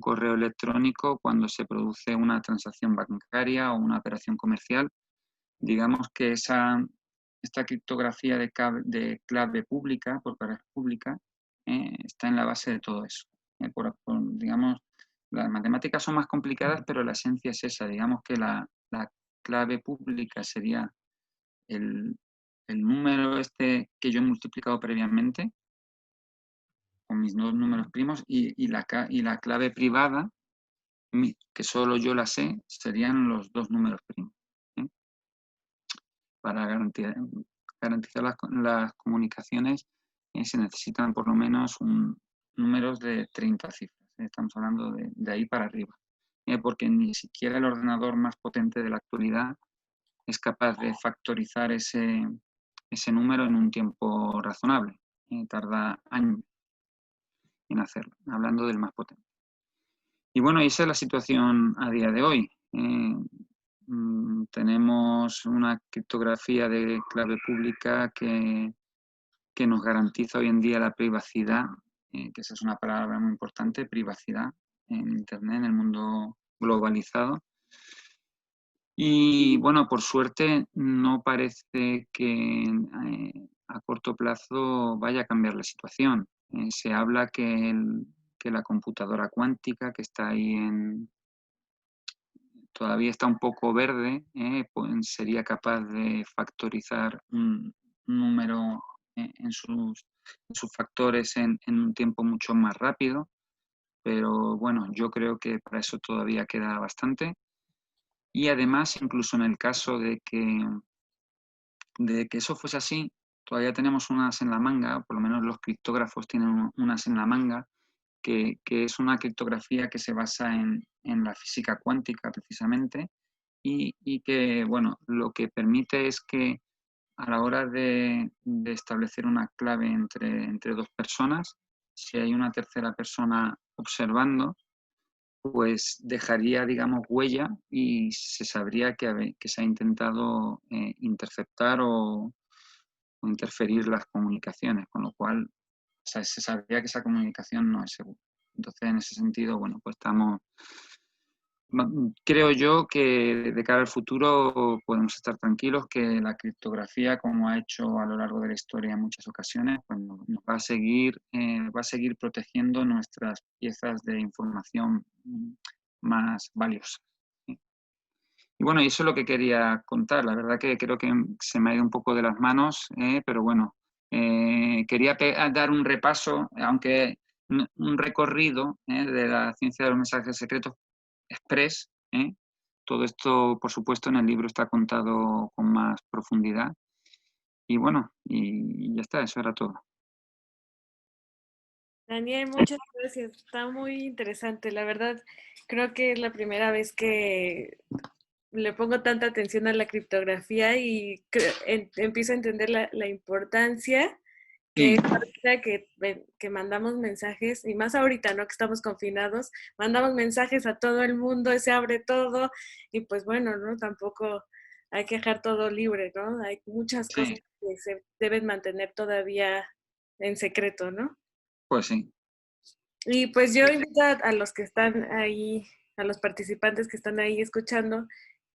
correo electrónico, cuando se produce una transacción bancaria o una operación comercial, digamos que esta criptografía de clave pública, por clave pública, está en la base de todo eso. Digamos, las matemáticas son más complicadas, pero la esencia es esa. Digamos que la clave pública sería el número este que yo he multiplicado previamente con mis dos números primos y la clave privada, que solo yo la sé, serían los dos números primos. Para garantizar las comunicaciones se necesitan por lo menos números de 30 cifras. Estamos hablando de ahí para arriba. Porque ni siquiera el ordenador más potente de la actualidad es capaz de factorizar ese número en un tiempo razonable. Tarda años en hacerlo, hablando del más potente. Y bueno, esa es la situación a día de hoy. Tenemos una criptografía de clave pública que nos garantiza hoy en día la privacidad, que esa es una palabra muy importante, privacidad en Internet, en el mundo globalizado. Y bueno, por suerte no parece que a corto plazo vaya a cambiar la situación. Se habla que la computadora cuántica que está ahí todavía está un poco verde, pues sería capaz de factorizar un número en sus factores en un tiempo mucho más rápido, pero bueno, yo creo que para eso todavía queda bastante. Y además, incluso en el caso de que eso fuese así, todavía tenemos unas en la manga, por lo menos los criptógrafos tienen unas en la manga, que es una criptografía que se basa en la física cuántica precisamente, y que, bueno, lo que permite es que a la hora de establecer una clave entre dos personas, si hay una tercera persona observando, pues dejaría, digamos, huella y se sabría que se ha intentado interceptar o interferir las comunicaciones, con lo cual se sabía que esa comunicación no es segura. Entonces, en ese sentido, bueno, pues creo yo que de cara al futuro podemos estar tranquilos que la criptografía, como ha hecho a lo largo de la historia en muchas ocasiones, pues nos va a seguir protegiendo nuestras piezas de información más valiosas. Y bueno, y eso es lo que quería contar. La verdad que creo que se me ha ido un poco de las manos, pero bueno, quería dar un repaso, aunque un recorrido de la ciencia de los mensajes secretos express. Todo esto, por supuesto, en el libro está contado con más profundidad. Y bueno, y ya está, eso era todo. Daniel, muchas gracias. Está muy interesante. La verdad, creo que es la primera vez que le pongo tanta atención a la criptografía y empiezo a entender la importancia que Sí, es ahorita que mandamos mensajes, y más ahorita, ¿no? Que estamos confinados, mandamos mensajes a todo el mundo, se abre todo, y pues bueno, ¿no? Tampoco hay que dejar todo libre, ¿no? Hay muchas sí, cosas que se deben mantener todavía en secreto, ¿no? pues sí. Y pues yo invito a los que están ahí, a los participantes que están ahí escuchando,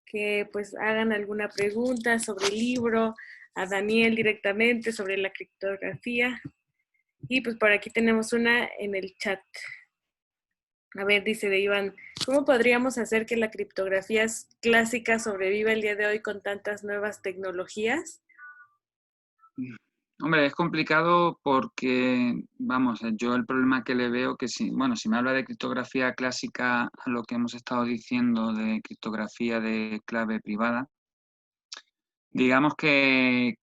que pues hagan alguna pregunta sobre el libro, a Daniel directamente sobre la criptografía. Y pues por aquí tenemos una en el chat. A ver, dice de Iván, ¿cómo podríamos hacer que la criptografía clásica sobreviva el día de hoy con tantas nuevas tecnologías? Hombre, es complicado porque, vamos, yo el problema que le veo que si me habla de criptografía clásica, a lo que hemos estado diciendo de criptografía de clave privada, digamos que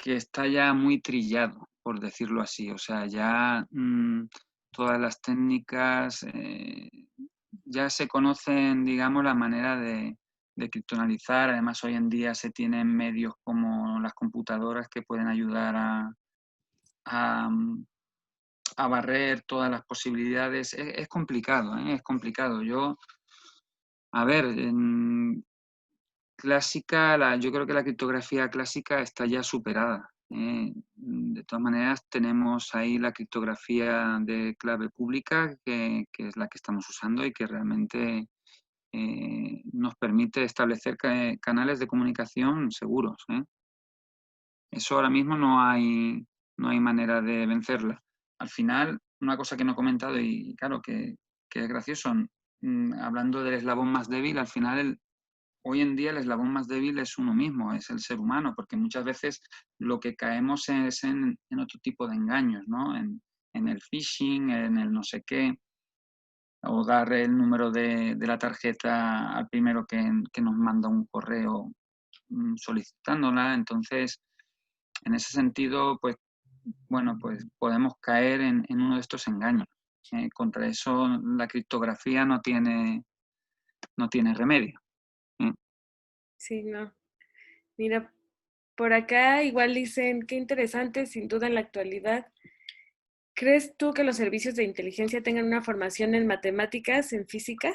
está ya muy trillado, por decirlo así. O sea, ya todas las técnicas ya se conocen, digamos, la manera de criptonalizar. Además, hoy en día se tienen medios como las computadoras que pueden ayudar a, a barrer todas las posibilidades. Es complicado, ¿eh? Es complicado. A ver, yo creo que la criptografía clásica está ya superada. De todas maneras, tenemos ahí la criptografía de clave pública, que es la que estamos usando y que realmente nos permite establecer canales de comunicación seguros. Eso ahora mismo no hay manera de vencerla. Al final, una cosa que no he comentado y claro que es gracioso, hablando del eslabón más débil, al final hoy en día el eslabón más débil es uno mismo, es el ser humano, porque muchas veces lo que caemos es en otro tipo de engaños, ¿no? En el phishing, en el no sé qué, o dar el número de la tarjeta al primero que nos manda un correo solicitándola. Entonces, en ese sentido, pues, bueno, pues podemos caer en uno de estos engaños. Contra eso la criptografía no tiene remedio. Sí, no. Mira, por acá igual dicen, qué interesante, sin duda en la actualidad. ¿Crees tú que los servicios de inteligencia tengan una formación en matemáticas, en física?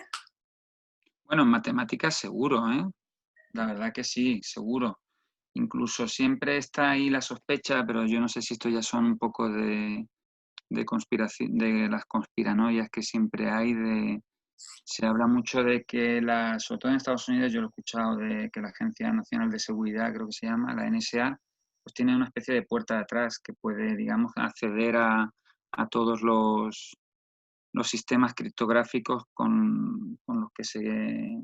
Bueno, en matemáticas seguro, ¿eh? La verdad que sí, seguro. Incluso siempre está ahí la sospecha, pero yo no sé si esto ya son un poco de conspiración, de las conspiranoias que siempre hay. Se habla mucho de que sobre todo en Estados Unidos, yo lo he escuchado, de que la Agencia Nacional de Seguridad, creo que se llama, la NSA, pues tiene una especie de puerta de atrás que puede, digamos, acceder a todos los sistemas criptográficos con los que se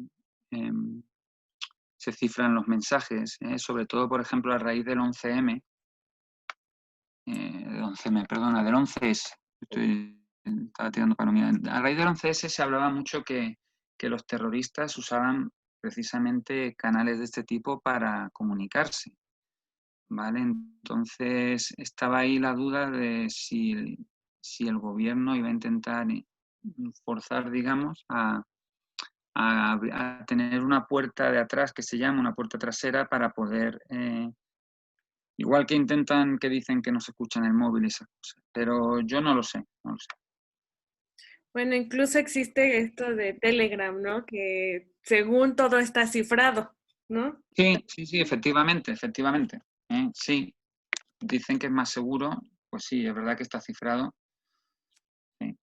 cifran los mensajes, sobre todo, por ejemplo, a raíz del 11M, del 11S, estaba tirando para mí. A raíz del 11S se hablaba mucho que los terroristas usaban precisamente canales de este tipo para comunicarse, ¿vale? Entonces estaba ahí la duda de si el gobierno iba a intentar forzar, digamos, a tener una puerta de atrás que se llama una puerta trasera para poder, igual que que dicen que no se escuchan el móvil y esas cosas, pero yo no lo sé, no lo sé. Bueno, incluso existe esto de Telegram, ¿no? Que según todo está cifrado, ¿no? Sí, efectivamente, efectivamente. Sí, dicen que es más seguro, pues sí, es verdad que está cifrado. Sí.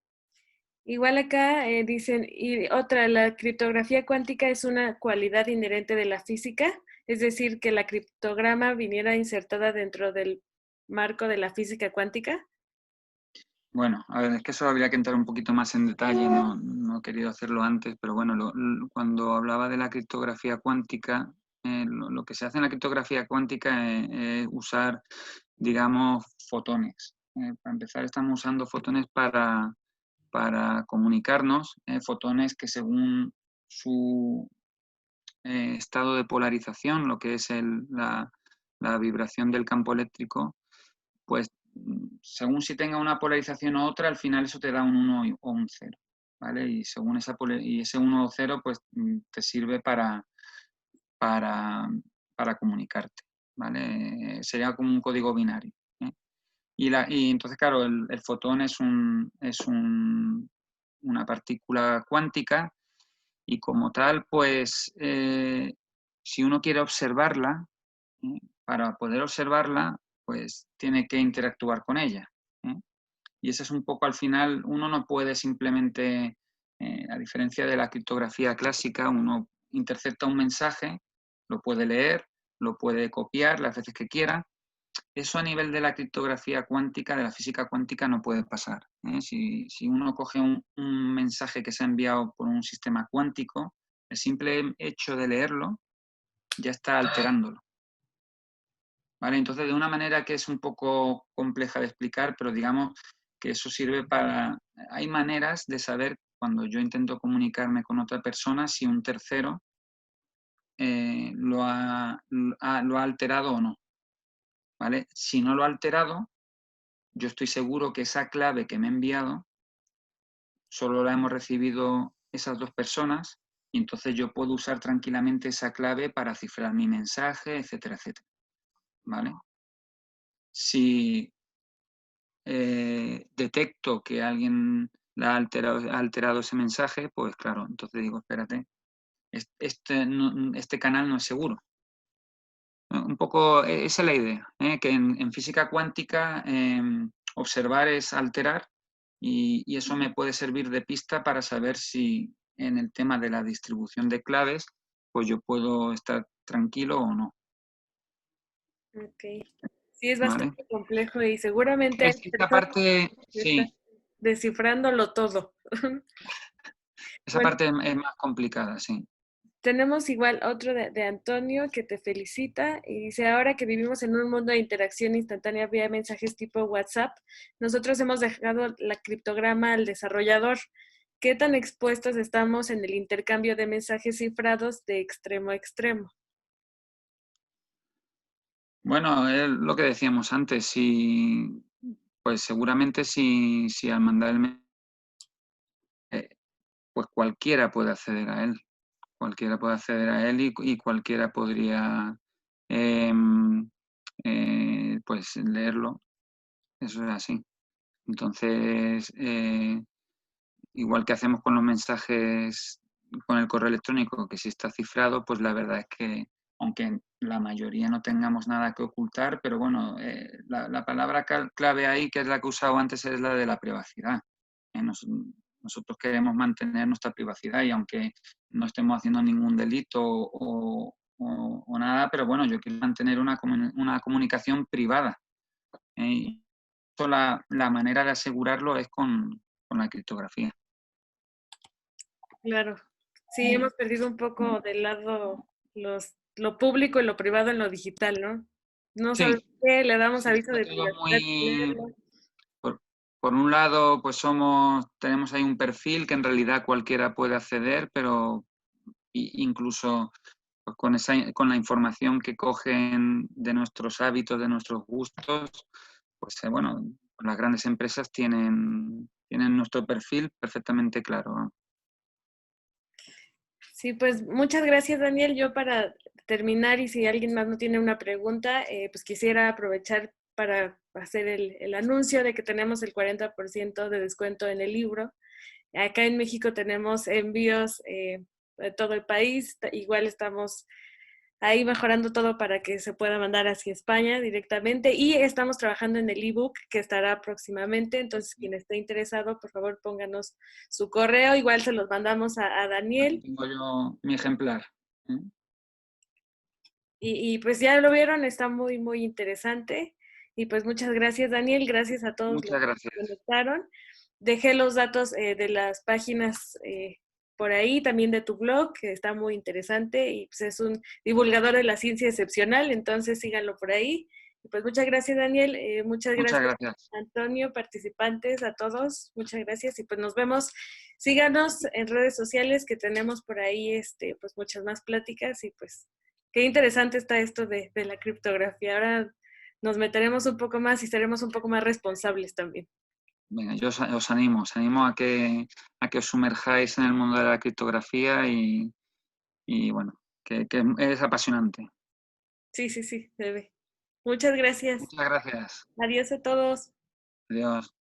Igual acá dicen, y otra, la criptografía cuántica es una cualidad inherente de la física, es decir, que la criptograma viniera insertada dentro del marco de la física cuántica. Bueno, a ver, es que eso habría que entrar un poquito más en detalle, no he querido hacerlo antes, pero bueno, cuando hablaba de la criptografía cuántica, lo que se hace en la criptografía cuántica es usar, digamos, fotones. Para empezar, estamos usando fotones para comunicarnos, fotones que según su estado de polarización, lo que es la vibración del campo eléctrico, pues según si tenga una polarización u otra, al final eso te da un 1 o un 0, ¿vale? Y según ese 1 o 0, pues te sirve para, para comunicarte, ¿vale? Sería como un código binario, ¿eh? Y entonces, claro, el fotón es una partícula cuántica y como tal, pues si uno quiere observarla, ¿eh? Para poder observarla, pues tiene que interactuar con ella, ¿eh? Y ese es un poco al final, uno no puede simplemente, a diferencia de la criptografía clásica, uno intercepta un mensaje, lo puede leer, lo puede copiar las veces que quiera. Eso a nivel de la criptografía cuántica, de la física cuántica, no puede pasar, ¿eh? Si uno coge un mensaje que se ha enviado por un sistema cuántico, el simple hecho de leerlo ya está alterándolo, ¿vale? Entonces, de una manera que es un poco compleja de explicar, pero digamos que eso sirve para... Hay maneras de saber cuando yo intento comunicarme con otra persona si un tercero lo ha alterado o no, ¿vale? Si no lo ha alterado, yo estoy seguro que esa clave que me ha enviado solo la hemos recibido esas dos personas y entonces yo puedo usar tranquilamente esa clave para cifrar mi mensaje, etcétera, etcétera, ¿vale? Si detecto que alguien ha alterado ese mensaje, pues claro, entonces digo, espérate, este canal no es seguro. Un poco, esa es la idea, que en física cuántica observar es alterar y eso me puede servir de pista para saber si en el tema de la distribución de claves, pues yo puedo estar tranquilo o no. Ok. Sí, es ¿Vale? bastante complejo y seguramente hay Esta personas parte, que están sí, descifrándolo todo. esa Bueno, parte es más complicada, sí. tenemos igual otro de Antonio que te felicita y dice, ahora que vivimos en un mundo de interacción instantánea vía mensajes tipo WhatsApp, nosotros hemos dejado la criptograma al desarrollador. ¿Qué tan expuestos estamos en el intercambio de mensajes cifrados de extremo a extremo? Bueno, es lo que decíamos antes, pues seguramente si al mandar el mensaje, pues cualquiera puede acceder a él. Cualquiera puede acceder a él y cualquiera podría pues leerlo. Eso es así. Entonces, igual que hacemos con los mensajes, con el correo electrónico, que si está cifrado, pues la verdad es que, aunque la mayoría no tengamos nada que ocultar, pero bueno, la palabra clave ahí, que es la que he usado antes, es la de la privacidad. Nosotros queremos mantener nuestra privacidad y aunque no estemos haciendo ningún delito o nada, pero bueno, yo quiero mantener una comunicación privada. Y la manera de asegurarlo es con la criptografía. Claro. Sí, hemos perdido un poco de lado lo público y lo privado en lo digital, ¿no? No Sí, sabemos qué, le damos aviso está de todo privacidad. por, por un lado, pues tenemos ahí un perfil que en realidad cualquiera puede acceder, pero incluso pues, con la información que cogen de nuestros hábitos, de nuestros gustos, pues bueno, las grandes empresas tienen nuestro perfil perfectamente claro, ¿no? Sí, pues muchas gracias, Daniel. Yo para terminar y si alguien más no tiene una pregunta, pues quisiera aprovechar para hacer el anuncio de que tenemos el 40% de descuento en el libro. Acá en México tenemos envíos de todo el país. Igual estamos ahí mejorando todo para que se pueda mandar hacia España directamente. Y estamos trabajando en el ebook que estará próximamente. Entonces, quien esté interesado, por favor, pónganos su correo. Igual se los mandamos a Daniel. Aquí tengo yo mi ejemplar. Y pues ya lo vieron, está muy, muy interesante. Y pues muchas gracias, Daniel. Gracias a todos Muchas los que gracias. se conectaron. Dejé los datos de las páginas por ahí, también de tu blog, que está muy interesante y pues es un divulgador de la ciencia excepcional, entonces síganlo por ahí. Y pues muchas gracias, Daniel. Muchas gracias, Antonio, participantes, a todos. Muchas gracias y pues nos vemos. Síganos en redes sociales que tenemos por ahí pues muchas más pláticas y pues qué interesante está esto de la criptografía. Ahora nos meteremos un poco más y seremos un poco más responsables también. Venga, yo os animo a que os sumerjáis en el mundo de la criptografía y bueno, que es apasionante. Sí, sí, sí, debe. Muchas gracias. Muchas gracias. Adiós a todos. Adiós.